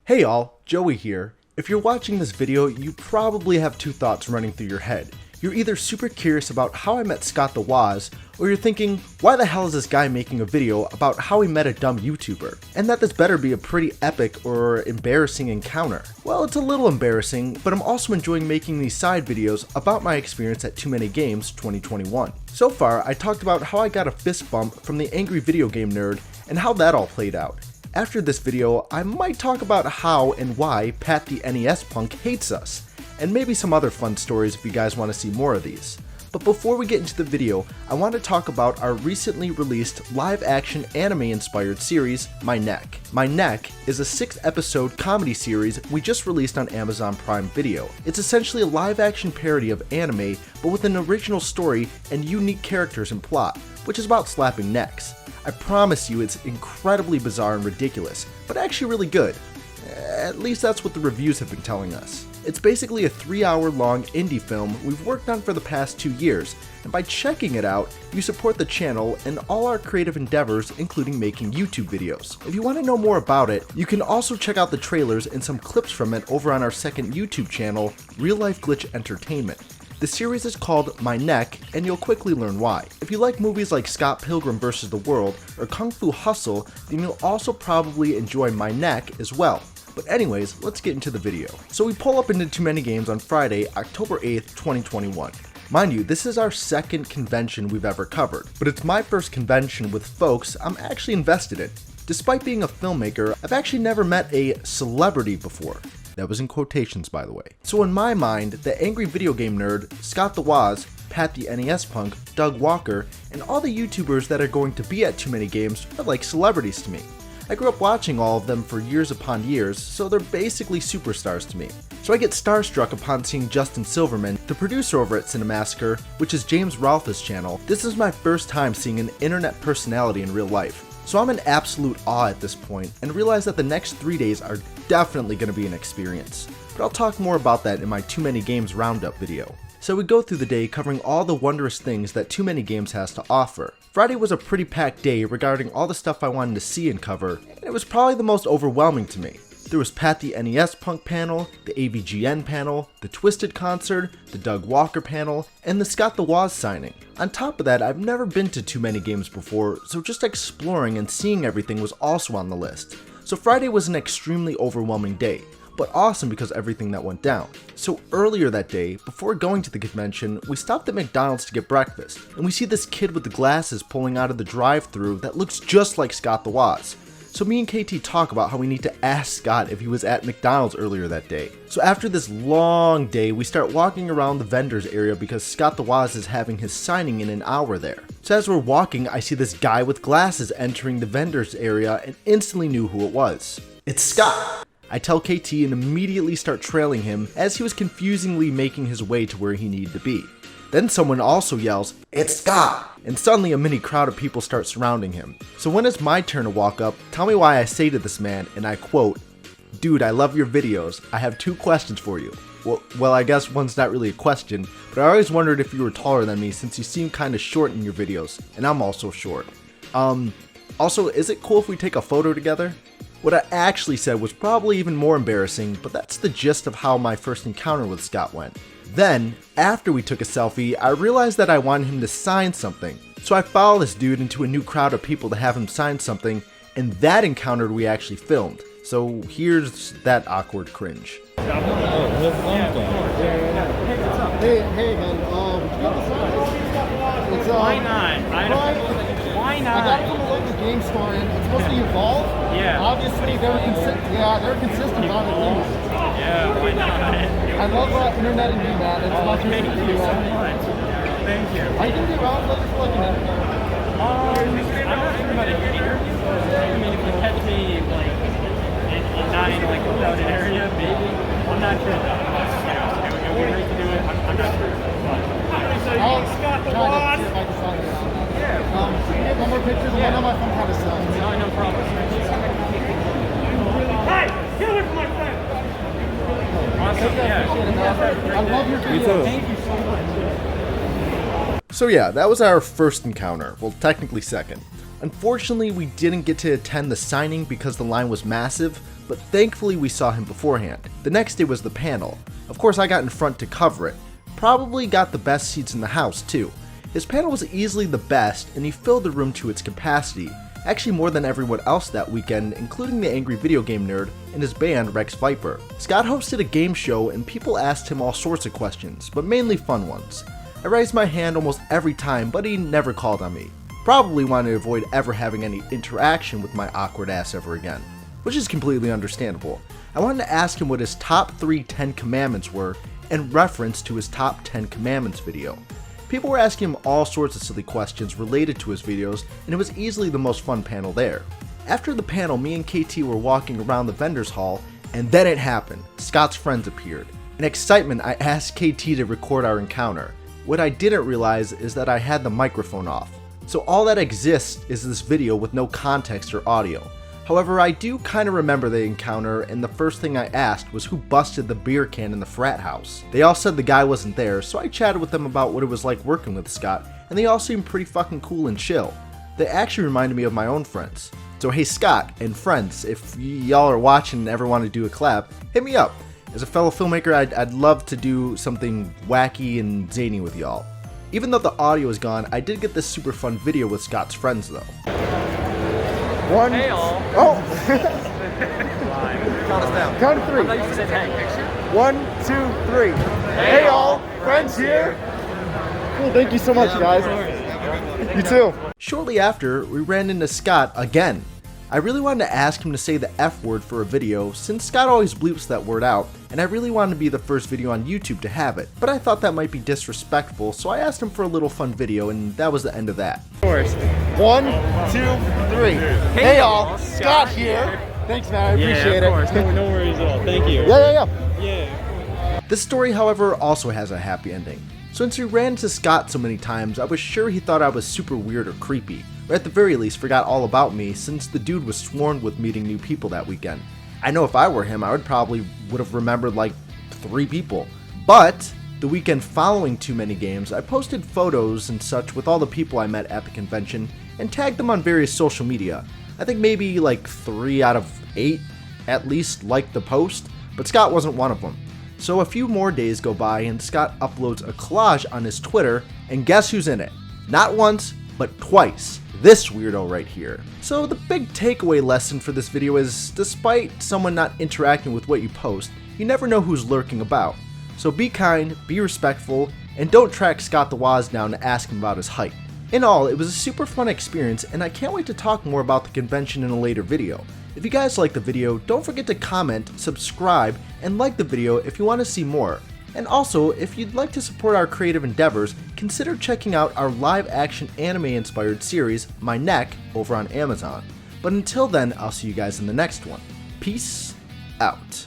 Hey y'all, Joey here. If you're watching this video, you probably have two thoughts running through your head. You're either super curious about how I met Scott the Woz, or you're thinking, why the hell is this guy making a video about how he met a dumb YouTuber? And that this better be a pretty epic or embarrassing encounter. Well, it's a little embarrassing, but I'm also enjoying making these side videos about my experience at TooManyGames 2021. So far, I talked about how I got a fist bump from the angry video game nerd and how that all played out. After this video, I might talk about how and why Pat the NES punk hates us, and maybe some other fun stories if you guys want to see more of these. But before we get into the video, I want to talk about our recently released live-action anime-inspired series, My Neck. My Neck is a 6-episode comedy series we just released on Amazon Prime Video. It's essentially a live-action parody of anime, but with an original story and unique characters and plot, which is about slapping necks. I promise you it's incredibly bizarre and ridiculous, but actually really good. At least that's what the reviews have been telling us. It's basically a 3-hour-long indie film we've worked on for the past 2 years, and by checking it out, you support the channel and all our creative endeavors, including making YouTube videos. If you want to know more about it, you can also check out the trailers and some clips from it over on our second YouTube channel, Real Life Glitch Entertainment. The series is called My Neck, and you'll quickly learn why. If you like movies like Scott Pilgrim vs. the World or Kung Fu Hustle, then you'll also probably enjoy My Neck as well. But anyways, let's get into the video. So we pull up into TooManyGames on Friday, October 8th, 2021. Mind you, this is our second convention we've ever covered, but it's my first convention with folks I'm actually invested in. Despite being a filmmaker, I've actually never met a celebrity before. That was in quotations, by the way. So in my mind, the angry video game nerd, Scott the Woz, Pat the NES punk, Doug Walker, and all the YouTubers that are going to be at TooManyGames are like celebrities to me. I grew up watching all of them for years upon years, so they're basically superstars to me. So I get starstruck upon seeing Justin Silverman, the producer over at Cinemassacre, which is James Rolfe's channel. This is my first time seeing an internet personality in real life. So I'm in absolute awe at this point, and realize that the next 3 days are definitely going to be an experience. But I'll talk more about that in my TooManyGames roundup video. So we go through the day covering all the wondrous things that TooManyGames has to offer. Friday was a pretty packed day regarding all the stuff I wanted to see and cover, and it was probably the most overwhelming to me. There was Pat the NES punk panel, the AVGN panel, the Twisted concert, the Doug Walker panel, and the Scott the Woz signing. On top of that, I've never been to TooManyGames before, so just exploring and seeing everything was also on the list. So Friday was an extremely overwhelming day, but awesome because of everything that went down. So earlier that day, before going to the convention, we stopped at McDonald's to get breakfast, and we see this kid with the glasses pulling out of the drive-thru that looks just like Scott the Woz. So me and KT talk about how we need to ask Scott if he was at McDonald's earlier that day. So after this long day, we start walking around the vendors area because Scott the Woz is having his signing in an hour there. So as we're walking, I see this guy with glasses entering the vendors area and instantly knew who it was. It's Scott! I tell KT and immediately start trailing him as he was confusingly making his way to where he needed to be. Then someone also yells, "It's Scott!" And suddenly a mini crowd of people start surrounding him. So when it's my turn to walk up, tell me why I say to this man, and I quote, "Dude, I love your videos. I have 2 questions for you." Well, I guess one's not really a question, but I always wondered if you were taller than me since you seem kinda short in your videos, and I'm also short. Also, is it cool if we take a photo together? What I actually said was probably even more embarrassing, but that's the gist of how my first encounter with Scott went. Then, after we took a selfie, I realized that I wanted him to sign something. So I followed this dude into a new crowd of people to have him sign something, and that encounter we actually filmed. So here's that awkward cringe. Hey man, would you get the size? It's Why not? Why not? I got it from a local game store, and it's supposed to evolve. Yeah. Obviously, they're consistent on the things. Yeah, why not? I love internet and you, man. It's much easier to do. Thank you. Are you gonna be around later for like an interview? I'm not sure about an interview. I mean, if you catch me not in without an area, maybe. I'm not sure. It would be great to do it. I'm not sure. I'll Scott the Woz. If I can find it. Yeah. One more picture. The one on my phone kind of sucks. No problem. Hey, get away from my friend. Awesome. Yeah. I love your video. Thank you so much. So yeah, that was our first encounter. Well, technically second. Unfortunately, we didn't get to attend the signing because the line was massive, but thankfully we saw him beforehand. The next day was the panel. Of course, I got in front to cover it. Probably got the best seats in the house too. His panel was easily the best, and he filled the room to its capacity, actually more than everyone else that weekend, including the angry video game nerd and his band Rex Viper. Scott hosted a game show and people asked him all sorts of questions, but mainly fun ones. I raised my hand almost every time, but he never called on me. Probably wanted to avoid ever having any interaction with my awkward ass ever again, which is completely understandable. I wanted to ask him what his top 3 Ten Commandments were in reference to his top 10 Commandments video. People were asking him all sorts of silly questions related to his videos, and it was easily the most fun panel there. After the panel, me and KT were walking around the vendors hall, and then it happened. Scott's friends appeared. In excitement, I asked KT to record our encounter. What I didn't realize is that I had the microphone off, so all that exists is this video with no context or audio. However, I do kinda remember the encounter, and the first thing I asked was who busted the beer can in the frat house. They all said the guy wasn't there, so I chatted with them about what it was like working with Scott, and they all seemed pretty fucking cool and chill. They actually reminded me of my own friends. So hey Scott and friends, if y'all are watching and ever want to do a collab, hit me up. As a fellow filmmaker, I'd love to do something wacky and zany with y'all. Even though the audio is gone, I did get this super fun video with Scott's friends though. One. Hey all. Oh! Count us down. Count to 3. I thought you said hey. 1, 2, 3. Hey all, friends here. Cool, thank you so much, guys. You too. Shortly after, we ran into Scott again. I really wanted to ask him to say the F word for a video, since Scott always bleeps that word out, and I really wanted to be the first video on YouTube to have it, but I thought that might be disrespectful, so I asked him for a little fun video, and that was the end of that. Of course. 1, 2, 3. Hey all, Scott here. Thanks, man. I appreciate of course. it. No worries at all. Thank you. Yeah. This story, however, also has a happy ending. Since we ran into Scott so many times, I was sure he thought I was super weird or creepy, or at the very least forgot all about me since the dude was swarmed with meeting new people that weekend. I know if I were him, I would have remembered like 3 people. But the weekend following TooManyGames, I posted photos and such with all the people I met at the convention and tagged them on various social media. I think maybe like 3 out of 8 at least liked the post, but Scott wasn't one of them. So a few more days go by and Scott uploads a collage on his Twitter, and guess who's in it? Not once, but twice. This weirdo right here. So the big takeaway lesson for this video is, despite someone not interacting with what you post, you never know who's lurking about. So be kind, be respectful, and don't track Scott the Woz down to ask him about his height. In all, it was a super fun experience, and I can't wait to talk more about the convention in a later video. If you guys like the video, don't forget to comment, subscribe, and like the video if you want to see more. And also, if you'd like to support our creative endeavors, consider checking out our live-action anime-inspired series, My Neck, over on Amazon. But until then, I'll see you guys in the next one. Peace out.